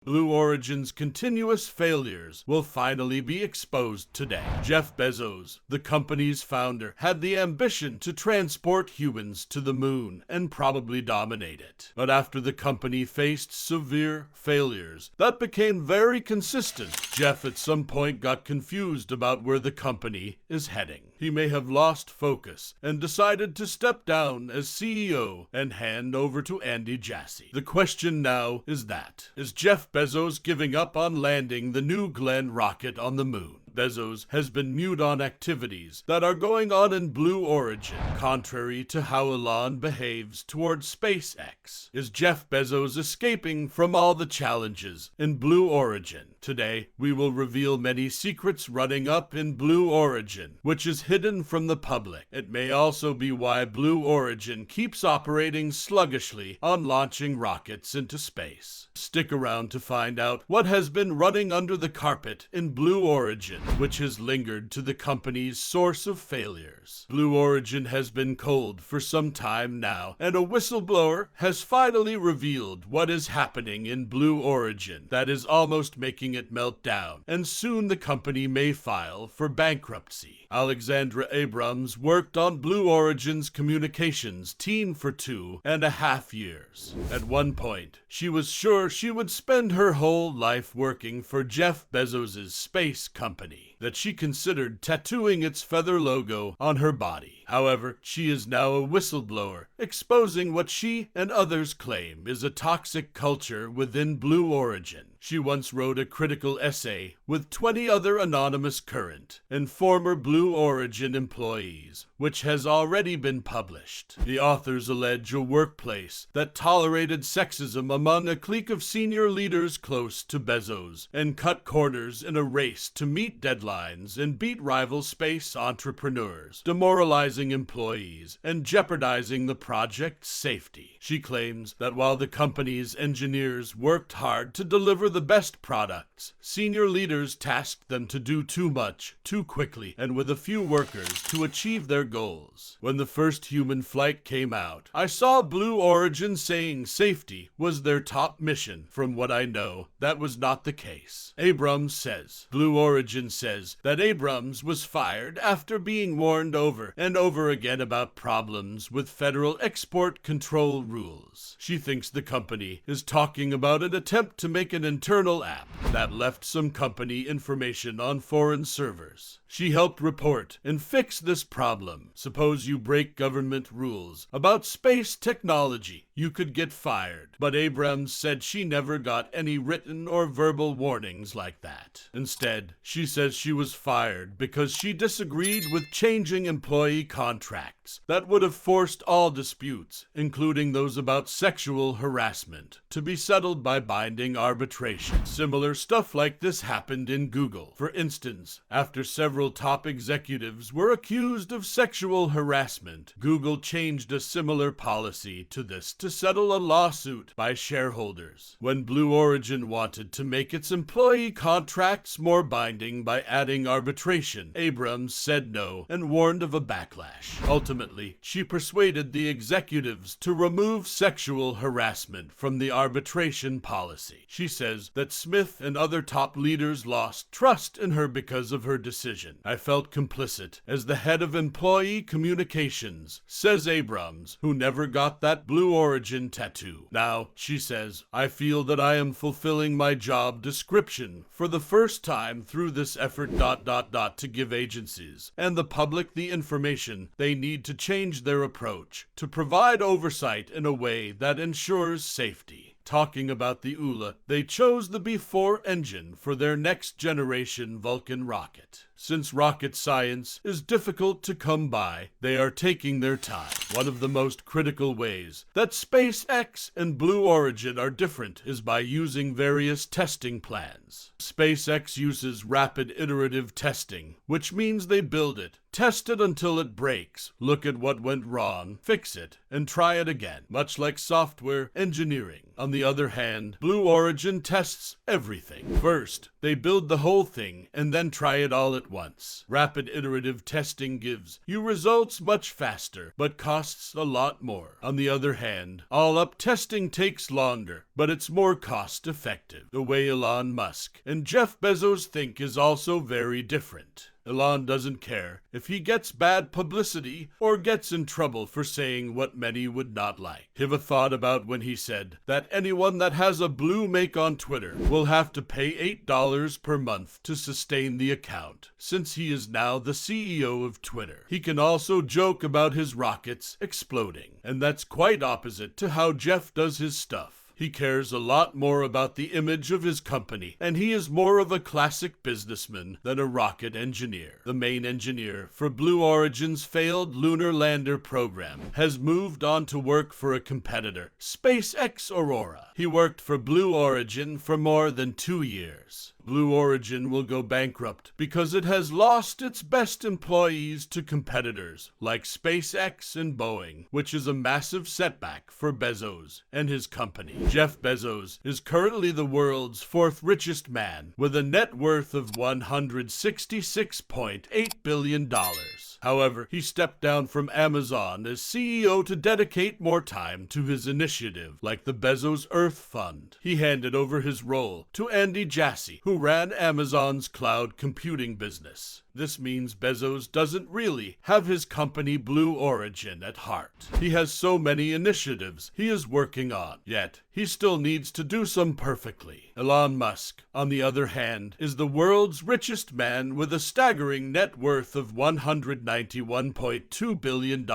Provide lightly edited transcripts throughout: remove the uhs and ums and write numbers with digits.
Blue Origin's continuous failures will finally be exposed today. Jeff Bezos, the company's founder, had the ambition to transport humans to the moon and probably dominate it. But after the company faced severe failures that became very consistent, Jeff at some point got confused about where the company is heading. He may have lost focus and decided to step down as CEO and hand over to Andy Jassy. The question now is Jeff Bezos giving up on landing the New Glenn rocket on the moon? Bezos has been mute on activities that are going on in Blue Origin, contrary to how Elon behaves towards SpaceX. Is Jeff Bezos escaping from all the challenges in Blue Origin? Today, we will reveal many secrets running up in Blue Origin, which is hidden from the public. It may also be why Blue Origin keeps operating sluggishly on launching rockets into space. Stick around to find out what has been running under the carpet in Blue Origin, which has lingered to the company's source of failures. Blue Origin has been cold for some time now, and a whistleblower has finally revealed what is happening in Blue Origin that is almost making it melt down, and soon the company may file for bankruptcy. Alexandra Abrams worked on Blue Origin's communications team for 2.5 years. At one point, she was sure she would spend her whole life working for Jeff Bezos' space company, that she considered tattooing its feather logo on her body. However, she is now a whistleblower, exposing what she and others claim is a toxic culture within Blue Origin. She once wrote a critical essay with 20 other anonymous current and former Blue Origin employees, which has already been published. The authors allege a workplace that tolerated sexism among a clique of senior leaders close to Bezos and cut corners in a race to meet deadlines and beat rival space entrepreneurs, demoralizing employees and jeopardizing the project's safety. She claims that while the company's engineers worked hard to deliver the best products, senior leaders tasked them to do too much, too quickly, and with a few workers to achieve their goals. When the first human flight came out, I saw Blue Origin saying safety was their top mission. From what I know, that was not the case. Abrams says. Blue Origin says that Abrams was fired after being warned over and over again about problems with federal export control rules. She thinks the company is talking about an attempt to make an internal app that left some company information on foreign servers. She helped report and fix this problem. Suppose you break government rules about space technology, you could get fired. But Abrams said she never got any written or verbal warnings like that. Instead, she says she was fired because she disagreed with changing employee contracts that would have forced all disputes, including those about sexual harassment, to be settled by binding arbitration. Similar stuff like this happened in Google. For instance, after several top executives were accused of sexual harassment, Google changed a similar policy to this to settle a lawsuit by shareholders. When Blue Origin wanted to make its employee contracts more binding by adding arbitration, Abrams said no and warned of a backlash. Ultimately, she persuaded the executives to remove sexual harassment from the arbitration policy. She says that Smith and other top leaders lost trust in her because of her decision. I felt complicit as the head of employee communications, says Abrams, who never got that Blue Origin tattoo. Now, she says, I feel that I am fulfilling my job description for the first time through this effort ... to give agencies and the public the information they need to change their approach, to provide oversight in a way that ensures safety. Talking about the ULA, they chose the B-4 engine for their next-generation Vulcan rocket. Since rocket science is difficult to come by, they are taking their time. One of the most critical ways that SpaceX and Blue Origin are different is by using various testing plans. SpaceX uses rapid iterative testing, which means they build it, test it until it breaks, look at what went wrong, fix it, and try it again, much like software engineering. On the other hand, Blue Origin tests everything. First, they build the whole thing and then try it all at at once. Rapid iterative testing gives you results much faster, but costs a lot more. On the other hand, all-up testing takes longer, but it's more cost-effective. The way Elon Musk and Jeff Bezos think is also very different. Elon doesn't care if he gets bad publicity or gets in trouble for saying what many would not like. Have a thought about when he said that anyone that has a blue make on Twitter will have to pay $8 per month to sustain the account, since he is now the CEO of Twitter. He can also joke about his rockets exploding, and that's quite opposite to how Jeff does his stuff. He cares a lot more about the image of his company, and he is more of a classic businessman than a rocket engineer. The main engineer for Blue Origin's failed lunar lander program has moved on to work for a competitor, SpaceX Aurora. He worked for Blue Origin for more than 2 years. Blue Origin will go bankrupt because it has lost its best employees to competitors like SpaceX and Boeing, which is a massive setback for Bezos and his company. Jeff Bezos is currently the world's 4th richest man with a net worth of $166.8 billion. However, he stepped down from Amazon as CEO to dedicate more time to his initiative, like the Bezos Earth Fund. He handed over his role to Andy Jassy, who ran Amazon's cloud computing business. This means Bezos doesn't really have his company Blue Origin at heart. He has so many initiatives he is working on, yet he still needs to do some perfectly. Elon Musk, on the other hand, is the world's richest man with a staggering net worth of $191.2 billion,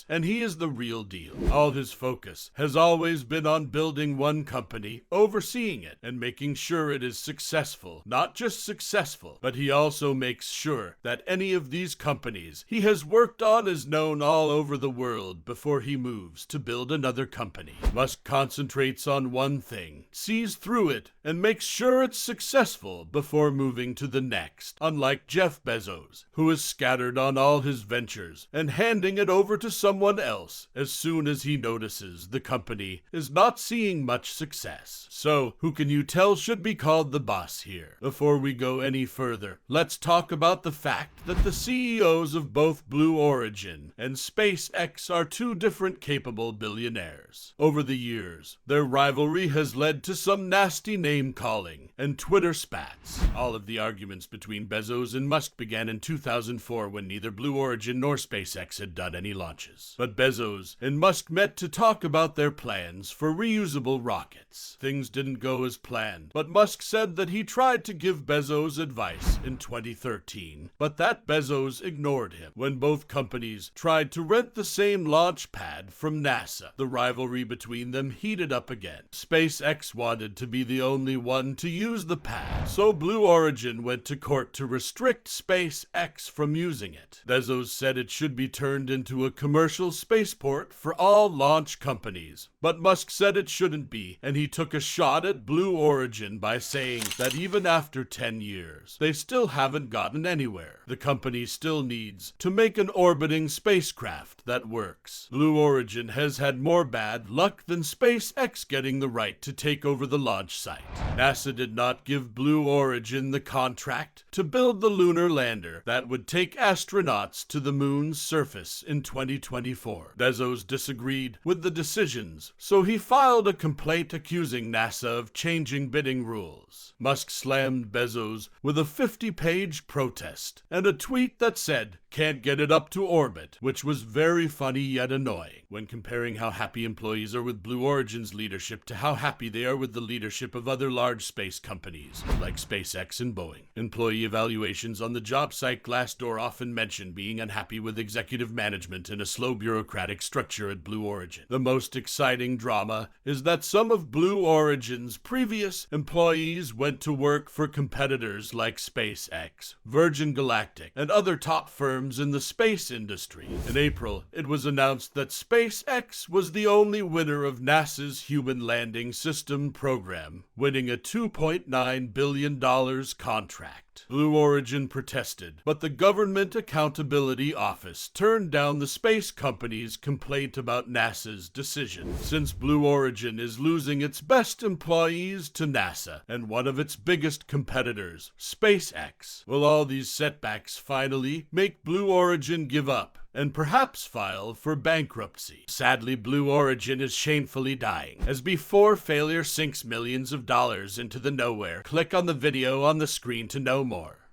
and he is the real deal. All his focus has always been on building one company, overseeing it, and making sure it is successful. Not just successful, but he also makes sure that any of these companies he has worked on is known all over the world before he moves to build another company. Musk concentrates on one thing, sees through it, and makes sure it's successful before moving to the next, unlike Jeff Bezos, who is scattered on all his ventures and handing it over to someone else as soon as he notices the company is not seeing much success. So, who can you tell should be called the boss here? Before we go any further, let's talk about the fact that the CEOs of both Blue Origin and SpaceX are two different capable billionaires. Over the years, their rivalry has led to some nasty name-calling and Twitter spats. All of the arguments between Bezos and Musk began in 2004 when neither Blue Origin nor SpaceX had done any launches. But Bezos and Musk met to talk about their plans for reusable rockets. Things didn't go as planned, but Musk said that he tried to give Bezos advice in 2013, but that Bezos ignored him. When both companies tried to rent the same launch pad from NASA, the rivalry between them heated up again. SpaceX wanted to be the only one to use the pad, so Blue Origin went to court to restrict SpaceX from using it. Bezos said it should be turned into a commercial spaceport for all launch companies, but Musk said it shouldn't be, and he took a shot at Blue Origin by saying that even after 10 years, they still haven't gotten anywhere. The company still needs to make an orbiting spacecraft that works. Blue Origin has had more bad luck than SpaceX getting the right to take over the launch site. NASA did not give Blue Origin the contract to build the lunar lander that would take astronauts to the moon's surface in 2024. Bezos disagreed with the decisions, so he filed a complaint accusing NASA of changing bidding rules. Musk slammed Bezos with a 50-page protest and a tweet that said, "Can't get it up to orbit," which was very funny yet annoying when comparing how happy employees are with Blue Origin's leadership to how happy they are with the leadership of other large space companies like SpaceX and Boeing. Employee evaluations on the job site Glassdoor often mention being unhappy with executive management and a slow bureaucratic structure at Blue Origin. The most exciting drama is that some of Blue Origin's previous employees went to work for competitors like SpaceX, Virgin Galactic, and other top firms in the space industry. In April, it was announced that SpaceX was the only winner of NASA's Human Landing System program, winning a $2.9 billion contract. asked. Blue Origin protested, but the Government Accountability Office turned down the space company's complaint about NASA's decision. Since Blue Origin is losing its best employees to NASA and one of its biggest competitors, SpaceX, will all these setbacks finally make Blue Origin give up and perhaps file for bankruptcy? Sadly, Blue Origin is shamefully dying. As before failure sinks millions of dollars into the nowhere, click on the video on the screen to know more.